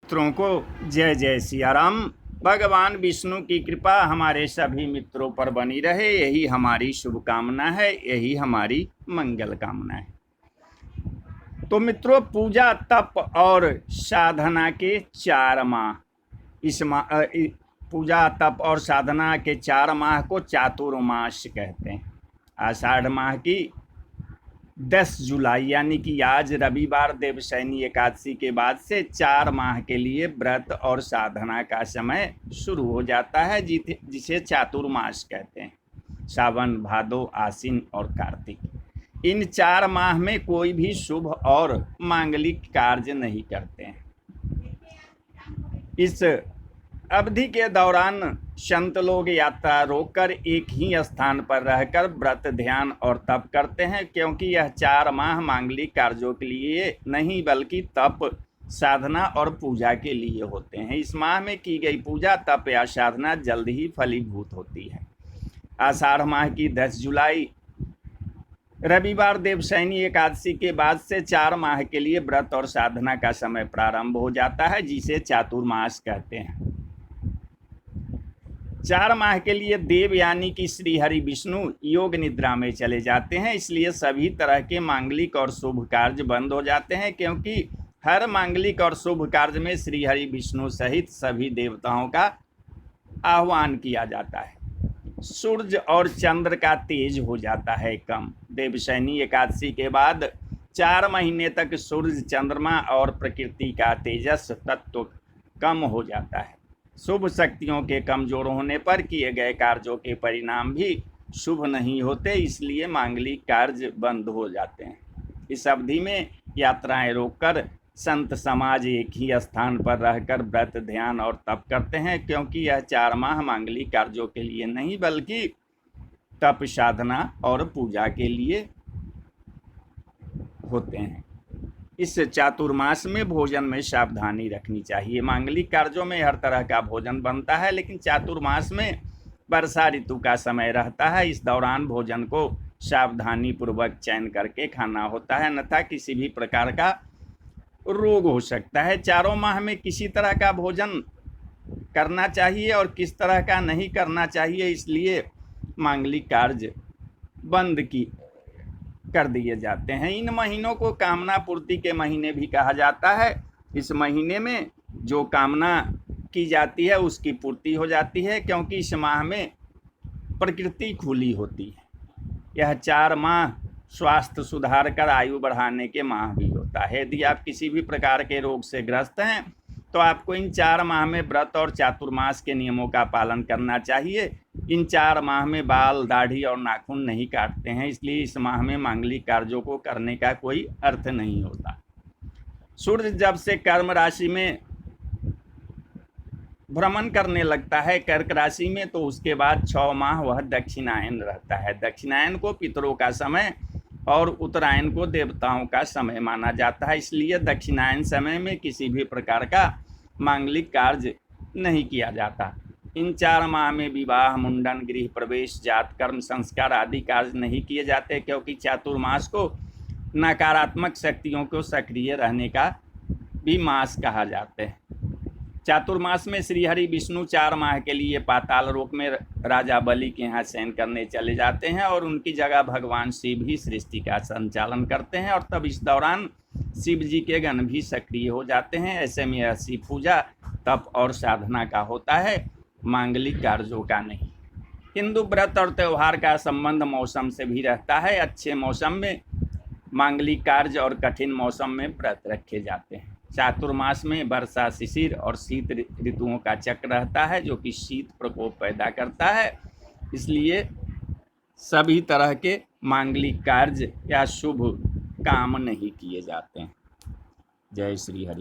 मित्रों को जय जय सिया राम। भगवान विष्णु की कृपा हमारे सभी मित्रों पर बनी रहे, यही हमारी शुभकामना है, यही हमारी मंगल कामना है। तो मित्रों, पूजा तप और साधना के 4 माह, पूजा तप और साधना के 4 माह को चातुर्मास कहते हैं। आषाढ़ माह की 10 जुलाई यानी कि आज रविवार देवशयनी एकादशी के बाद से 4 माह के लिए व्रत और साधना का समय शुरू हो जाता है, जिसे चातुर्मास कहते हैं। सावन, भादो, आश्विन और कार्तिक, इन 4 माह में कोई भी शुभ और मांगलिक कार्य नहीं करते हैं। इस अवधि के दौरान संत लोग यात्रा रोककर एक ही स्थान पर रहकर व्रत, ध्यान और तप करते हैं, क्योंकि यह 4 माह मांगलिक कार्यों के लिए नहीं बल्कि तप, साधना और पूजा के लिए होते हैं। इस माह में की गई पूजा, तप या साधना जल्द ही फलीभूत होती है। आषाढ़ माह की 10 जुलाई रविवार देवशयनी एकादशी के बाद से 4 माह के लिए व्रत और साधना का समय प्रारंभ हो जाता है, जिसे चातुर्मास कहते हैं। 4 माह के लिए देव यानी कि श्री हरि विष्णु योग निद्रा में चले जाते हैं, इसलिए सभी तरह के मांगलिक और शुभ कार्य बंद हो जाते हैं, क्योंकि हर मांगलिक और शुभ कार्य में श्री हरि विष्णु सहित सभी देवताओं का आह्वान किया जाता है। सूर्य और चंद्र का तेज हो जाता है कम। देवशयनी एकादशी के बाद 4 महीने तक सूर्य, चंद्रमा और प्रकृति का तेजस तत्व कम हो जाता है। शुभ शक्तियों के कमजोर होने पर किए गए कार्यों के परिणाम भी शुभ नहीं होते, इसलिए मांगलिक कार्य बंद हो जाते हैं। इस अवधि में यात्राएं रोककर संत समाज एक ही स्थान पर रहकर व्रत, ध्यान और तप करते हैं, क्योंकि यह 4 माह मांगलिक कार्यों के लिए नहीं बल्कि तप, साधना और पूजा के लिए होते हैं। इस चातुर्मास में भोजन में सावधानी रखनी चाहिए। मांगलिक कार्यों में हर तरह का भोजन बनता है, लेकिन चातुर्मास में वर्षा ऋतु का समय रहता है। इस दौरान भोजन को सावधानी पूर्वक चयन करके खाना होता है, अन्यथा किसी भी प्रकार का रोग हो सकता है। 4 माह में किसी तरह का भोजन करना चाहिए और किस तरह का नहीं करना चाहिए, इसलिए मांगलिक कार्य बंद कर दिए जाते हैं। इन महीनों को कामना पूर्ति के महीने भी कहा जाता है। इस महीने में जो कामना की जाती है उसकी पूर्ति हो जाती है, क्योंकि इस माह में प्रकृति खुली होती है। यह 4 माह स्वास्थ्य सुधार कर आयु बढ़ाने के माह भी होता है। यदि आप किसी भी प्रकार के रोग से ग्रस्त हैं तो आपको इन 4 माह में व्रत और चातुर्मास के नियमों का पालन करना चाहिए। इन 4 माह में बाल, दाढ़ी और नाखून नहीं काटते हैं, इसलिए इस माह में मांगलिक कार्यों को करने का कोई अर्थ नहीं होता। सूर्य जब से कर्म राशि में भ्रमण करने लगता है कर्क राशि में, तो उसके बाद 6 माह वह दक्षिणायन रहता है। दक्षिणायन को पितरों का समय और उत्तरायण को देवताओं का समय माना जाता है, इसलिए दक्षिणायन समय में किसी भी प्रकार का मांगलिक कार्य नहीं किया जाता। इन 4 माह में विवाह, मुंडन, गृह प्रवेश, जात कर्म, संस्कार आदि कार्य नहीं किए जाते, क्योंकि चातुर्मास को नकारात्मक शक्तियों को सक्रिय रहने का भी मास कहा जाता है। चातुर्मास में श्री हरि विष्णु 4 माह के लिए पाताल लोक में राजा बलि के यहाँ शयन करने चले जाते हैं और उनकी जगह भगवान शिव ही सृष्टि का संचालन करते हैं, और तब इस दौरान शिव जी के गण भी सक्रिय हो जाते हैं। ऐसे में यह शिव पूजा, तप और साधना का होता है, मांगलिक कार्यों का नहीं। हिंदू व्रत और त्यौहार का संबंध मौसम से भी रहता है। अच्छे मौसम में मांगलिक कार्य और कठिन मौसम में व्रत रखे जाते हैं। चातुर्मास में वर्षा, शिशिर और शीत ऋतुओं का चक्र रहता है, जो कि शीत प्रकोप पैदा करता है, इसलिए सभी तरह के मांगलिक कार्य या शुभ काम नहीं किए जाते हैं। जय श्री हरि।